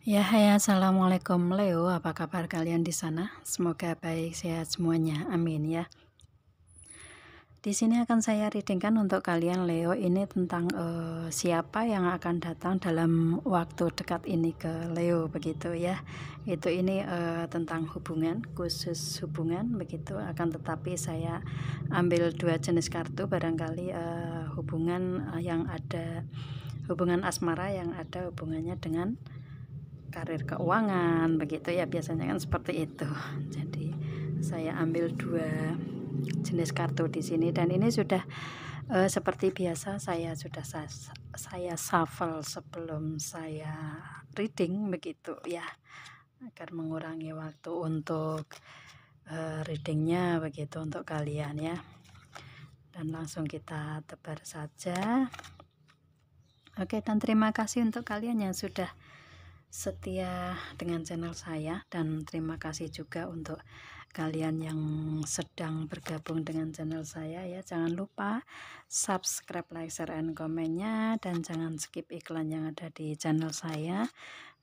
Ya, hai, assalamualaikum Leo. Apa kabar kalian di sana? Semoga baik, sehat semuanya. Amin ya. Di sini akan saya readingkan untuk kalian Leo ini tentang siapa yang akan datang dalam waktu dekat ini ke Leo begitu ya. Itu ini tentang hubungan, khusus hubungan begitu. Akan tetapi saya ambil dua jenis kartu barangkali hubungan yang ada hubungan asmara yang ada hubungannya dengan karir keuangan begitu ya, biasanya kan seperti itu. Jadi saya ambil dua jenis kartu di sini dan ini sudah seperti biasa saya sudah saya shuffle sebelum saya reading begitu ya, agar mengurangi waktu untuk readingnya begitu untuk kalian ya. Dan langsung kita tebar saja. Oke, dan terima kasih untuk kalian yang sudah setia dengan channel saya, dan terima kasih juga untuk kalian yang sedang bergabung dengan channel saya ya. Jangan lupa subscribe, like, share, and komennya, dan jangan skip iklan yang ada di channel saya.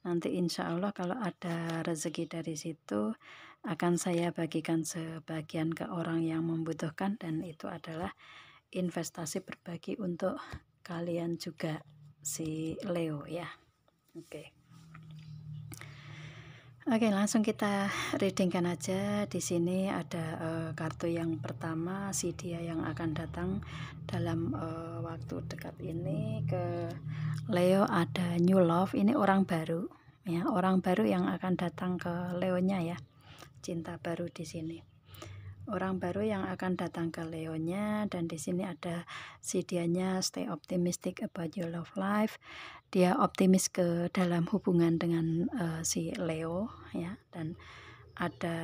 Nanti insya Allah kalau ada rezeki dari situ akan saya bagikan sebagian ke orang yang membutuhkan, dan itu adalah investasi berbagi untuk kalian juga si Leo ya. Oke, langsung kita readingkan aja. Di sini ada kartu yang pertama, si dia yang akan datang dalam waktu dekat ini ke Leo. Ada new love, ini orang baru ya, orang baru yang akan datang ke Leonya ya. Cinta baru di sini. Orang baru yang akan datang ke Leonya, dan di sini ada si dianya stay optimistic about your love life. Dia optimis ke dalam hubungan dengan si Leo ya, dan ada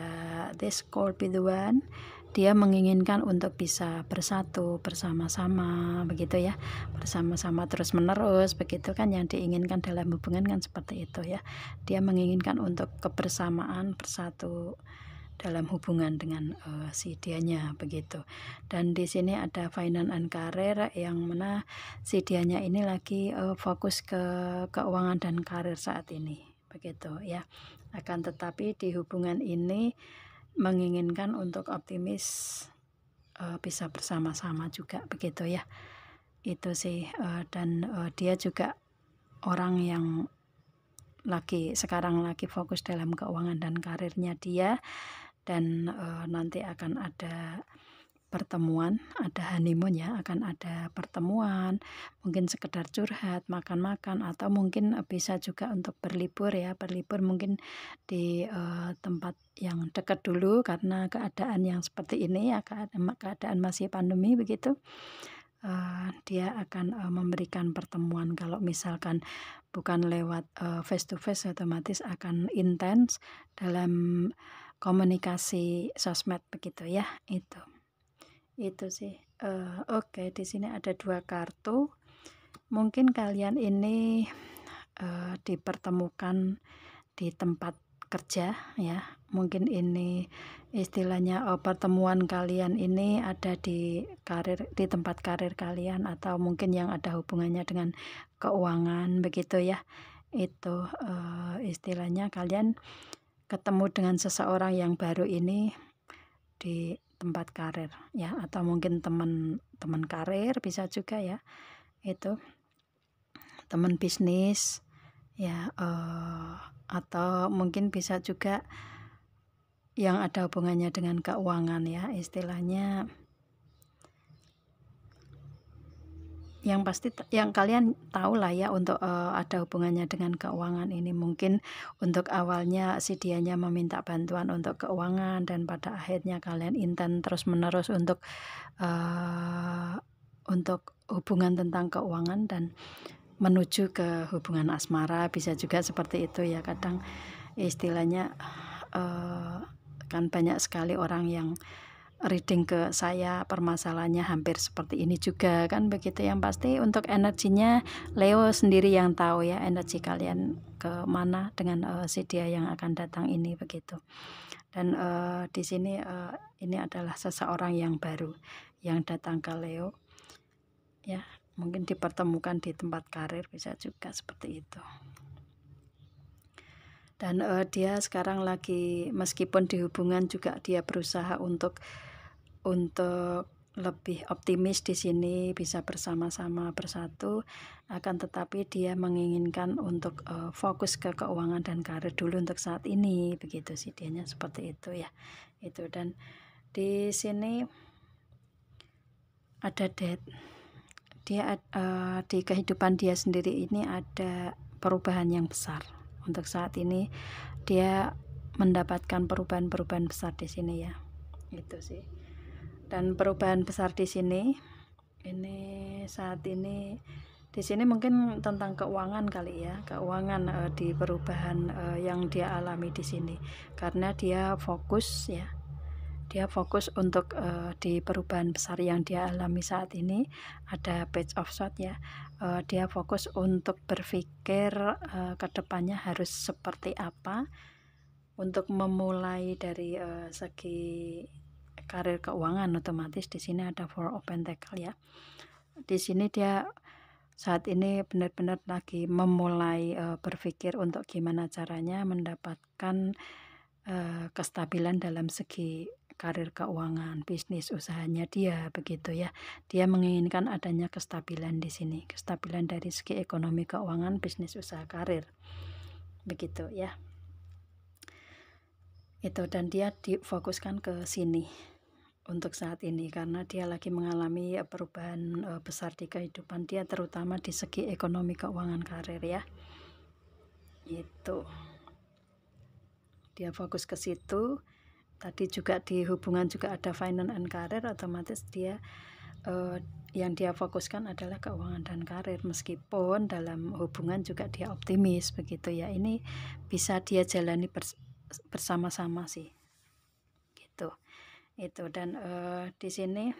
this could be the one. Dia menginginkan untuk bisa bersatu bersama-sama begitu ya, bersama-sama terus menerus begitu kan, yang diinginkan dalam hubungan kan seperti itu ya. Dia menginginkan untuk kebersamaan, bersatu dalam hubungan dengan si dianya begitu. Dan di sini ada finance and career, yang mana si dianya ini lagi fokus ke keuangan dan karir saat ini begitu ya. Akan tetapi di hubungan ini menginginkan untuk optimis, bisa bersama-sama juga begitu ya. Itu sih dan dia juga orang yang sekarang lagi fokus dalam keuangan dan karirnya dia. Dan nanti akan ada pertemuan, ada honeymoon ya, akan ada pertemuan, mungkin sekedar curhat, makan-makan, atau mungkin bisa juga untuk berlibur ya, berlibur mungkin di tempat yang dekat dulu karena keadaan yang seperti ini ya, keadaan masih pandemi begitu. Dia akan memberikan pertemuan. Kalau misalkan bukan lewat face to face, otomatis akan intens dalam komunikasi sosmed begitu ya. Itu sih. Oke, di sini ada dua kartu. Mungkin kalian ini dipertemukan di tempat kerja ya. Mungkin ini istilahnya pertemuan kalian ini ada di tempat karir kalian, atau mungkin yang ada hubungannya dengan keuangan begitu ya. Itu istilahnya kalian ketemu dengan seseorang yang baru ini di tempat karir ya, atau mungkin teman karir bisa juga ya, itu teman bisnis ya, atau mungkin bisa juga yang ada hubungannya dengan keuangan ya, istilahnya yang pasti yang kalian tahu lah ya, untuk ada hubungannya dengan keuangan ini. Mungkin untuk awalnya si dianya meminta bantuan untuk keuangan, dan pada akhirnya kalian intens terus menerus untuk hubungan tentang keuangan dan menuju ke hubungan asmara, bisa juga seperti itu ya. Kadang istilahnya kan banyak sekali orang yang reading ke saya, permasalahannya hampir seperti ini juga kan begitu. Yang pasti untuk energinya Leo sendiri yang tahu ya, energi kalian ke mana dengan si dia yang akan datang ini begitu. Dan di sini ini adalah seseorang yang baru yang datang ke Leo ya, mungkin dipertemukan di tempat karir, bisa juga seperti itu. Dan dia sekarang lagi, meskipun di hubungan juga dia berusaha untuk lebih optimis di sini, bisa bersama-sama bersatu, akan tetapi dia menginginkan untuk fokus ke keuangan dan karir dulu untuk saat ini, begitu sih dianya, seperti itu ya. Itu, dan di sini ada death. Dia di kehidupan dia sendiri ini ada perubahan yang besar. Untuk saat ini dia mendapatkan perubahan-perubahan besar di sini ya. Itu sih. Dan perubahan besar di sini ini saat ini di sini mungkin tentang keuangan kali ya, keuangan di perubahan yang dia alami di sini, karena dia fokus ya, dia fokus untuk di perubahan besar yang dia alami saat ini. Ada page of swords ya, dia fokus untuk berpikir ke depannya harus seperti apa untuk memulai dari segi karir keuangan. Otomatis di sini ada Four of Pentacles ya. Di sini dia saat ini benar-benar lagi memulai berpikir untuk gimana caranya mendapatkan kestabilan dalam segi karir keuangan, bisnis usahanya dia, begitu ya. Dia menginginkan adanya kestabilan di sini, kestabilan dari segi ekonomi keuangan, bisnis usaha, karir, begitu ya. Itu, dan dia difokuskan ke sini untuk saat ini karena dia lagi mengalami perubahan besar di kehidupan dia, terutama di segi ekonomi keuangan karir ya. Itu dia fokus ke situ. Tadi juga di hubungan juga ada finance and career, otomatis dia yang dia fokuskan adalah keuangan dan karir, meskipun dalam hubungan juga dia optimis, begitu ya. Ini bisa dia jalani bersama-sama sih, gitu. Itu, dan di sini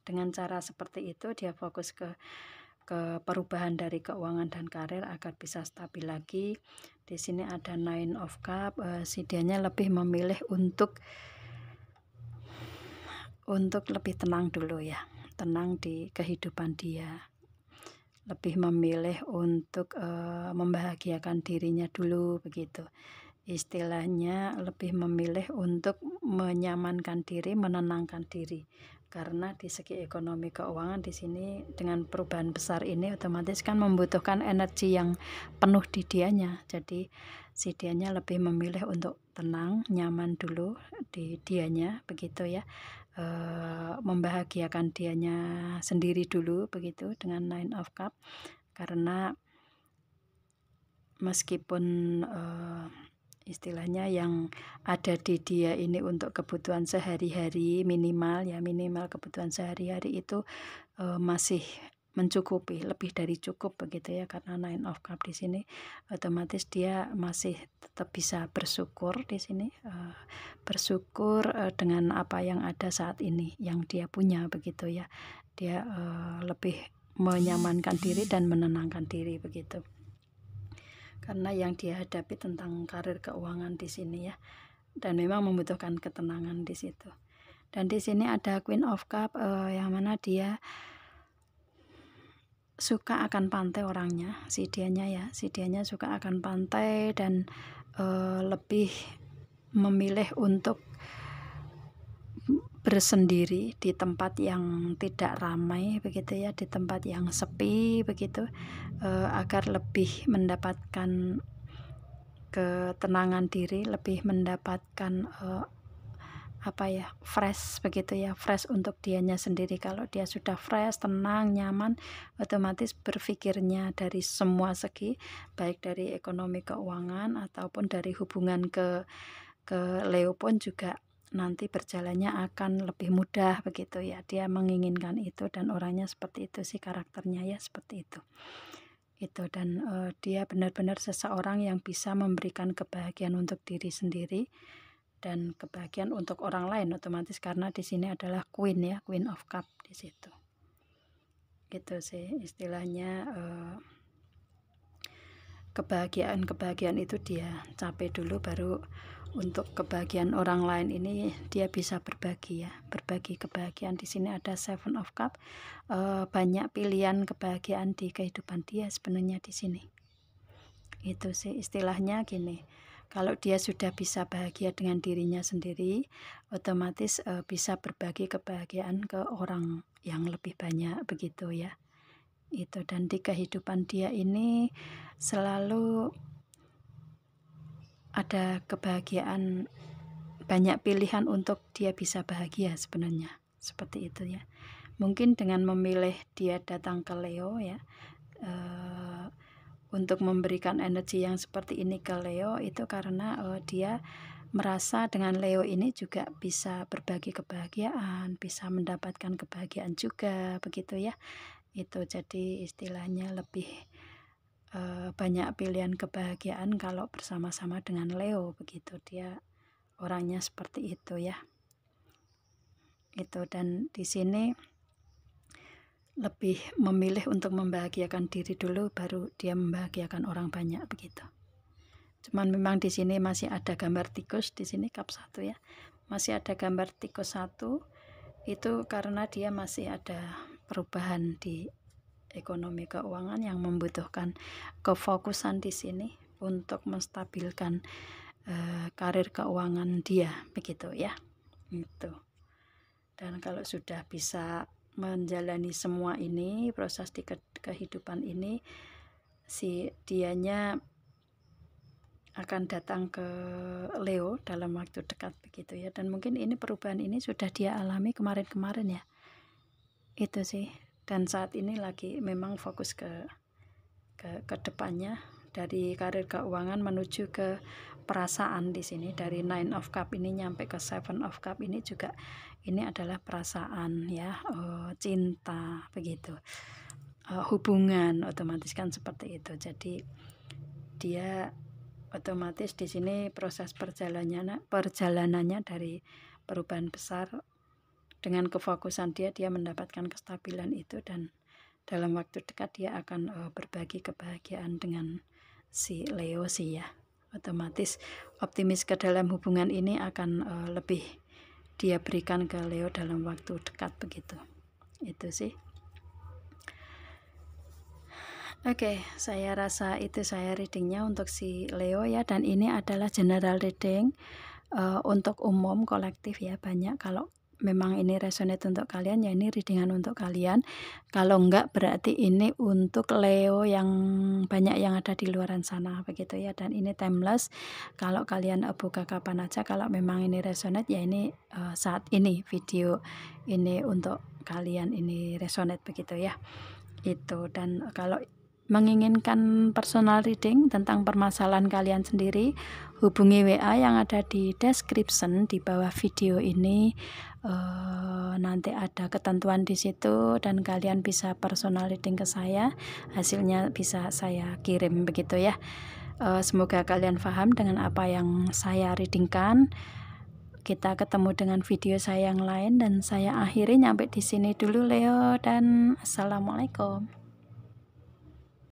dengan cara seperti itu dia fokus ke perubahan dari keuangan dan karir agar bisa stabil lagi. Di sini ada Nine of Cups, si dianya lebih memilih untuk lebih tenang dulu ya, tenang di kehidupan dia, lebih memilih untuk membahagiakan dirinya dulu, begitu istilahnya, lebih memilih untuk menyamankan diri, menenangkan diri, karena di segi ekonomi keuangan di sini dengan perubahan besar ini otomatis kan membutuhkan energi yang penuh di dianya. Jadi si dianya lebih memilih untuk tenang, nyaman dulu di dianya, begitu ya, membahagiakan dianya sendiri dulu, begitu, dengan Nine of Cups. Karena meskipun istilahnya yang ada di dia ini untuk kebutuhan sehari-hari minimal ya, minimal kebutuhan sehari-hari itu masih mencukupi, lebih dari cukup, begitu ya. Karena Nine of Cups di sini otomatis dia masih tetap bisa bersyukur di sini, bersyukur dengan apa yang ada saat ini yang dia punya, begitu ya. Dia lebih menyamankan diri dan menenangkan diri, begitu. Karena yang dia hadapi tentang karir keuangan di sini ya, dan memang membutuhkan ketenangan di situ. Dan di sini ada Queen of Cups, yang mana dia suka akan pantai orangnya, si dianya ya, si dianya suka akan pantai dan lebih memilih untuk bersendiri di tempat yang tidak ramai, begitu ya, di tempat yang sepi, begitu, agar lebih mendapatkan ketenangan diri, lebih mendapatkan fresh, begitu ya, fresh untuk dianya sendiri. Kalau dia sudah fresh, tenang, nyaman, otomatis berpikirnya dari semua segi, baik dari ekonomi keuangan ataupun dari hubungan ke Leo pun juga nanti berjalannya akan lebih mudah, begitu ya. Dia menginginkan itu dan orangnya seperti itu sih, karakternya ya seperti itu. Dan dia benar-benar seseorang yang bisa memberikan kebahagiaan untuk diri sendiri dan kebahagiaan untuk orang lain, otomatis karena di sini adalah Queen ya, Queen of Cups di situ. Gitu sih istilahnya, kebahagiaan itu dia capai dulu, baru untuk kebahagiaan orang lain ini dia bisa berbagi ya, berbagi kebahagiaan. Di sini ada Seven of Cups, banyak pilihan kebahagiaan di kehidupan dia sebenarnya di sini. Itu sih istilahnya gini, Kalau dia sudah bisa bahagia dengan dirinya sendiri, otomatis bisa berbagi kebahagiaan ke orang yang lebih banyak, begitu ya. Itu, dan di kehidupan dia ini selalu ada kebahagiaan, banyak pilihan untuk dia bisa bahagia sebenarnya, seperti itu ya. Mungkin dengan memilih dia datang ke Leo ya, untuk memberikan energi yang seperti ini ke Leo, itu karena dia merasa dengan Leo ini juga bisa berbagi kebahagiaan, bisa mendapatkan kebahagiaan juga, begitu ya. Itu jadi istilahnya lebih banyak pilihan kebahagiaan kalau bersama-sama dengan Leo, begitu. Dia orangnya seperti itu ya. Itu, dan di sini lebih memilih untuk membahagiakan diri dulu, baru dia membahagiakan orang banyak, begitu. Cuman memang di sini masih ada gambar tikus, di sini kap 1 ya. Masih ada gambar tikus 1. Itu karena dia masih ada perubahan di ekonomi keuangan yang membutuhkan kefokusan di sini untuk menstabilkan karir keuangan dia, begitu ya. Itu. Dan kalau sudah bisa menjalani semua ini, proses di kehidupan ini, si dianya akan datang ke Leo dalam waktu dekat, begitu ya. Dan mungkin ini perubahan ini sudah dia alami kemarin-kemarin ya. Itu sih. Dan saat ini lagi memang fokus ke depannya, dari karir keuangan menuju ke perasaan di sini. Dari 9 of Cup ini nyampe ke 7 of Cup ini juga, ini adalah perasaan ya, cinta, begitu. Hubungan, otomatis kan seperti itu. Jadi dia otomatis di sini proses perjalanannya dari perubahan besar dengan kefokusan dia mendapatkan kestabilan itu, dan dalam waktu dekat dia akan berbagi kebahagiaan dengan si Leo sih ya. Otomatis optimis ke dalam hubungan ini akan lebih dia berikan ke Leo dalam waktu dekat, begitu. Itu sih. Oke, saya rasa itu saya readingnya untuk si Leo ya, dan ini adalah general reading untuk umum kolektif ya, banyak. Kalau memang ini resonate untuk kalian ya, ini readingan untuk kalian. Kalau enggak berarti ini untuk Leo yang banyak yang ada di luaran sana, begitu ya. Dan ini timeless, kalau kalian buka kapan aja. Kalau memang ini resonate ya, ini saat ini video ini untuk kalian, ini resonate, begitu ya. Itu. Dan kalau menginginkan personal reading tentang permasalahan kalian sendiri, hubungi WA yang ada di description di bawah video ini. Nanti ada ketentuan di situ, dan kalian bisa personal reading ke saya, hasilnya bisa saya kirim, begitu ya. Semoga kalian paham dengan apa yang saya readingkan. Kita ketemu dengan video saya yang lain, dan saya akhiri nyampe di sini dulu Leo, dan assalamualaikum.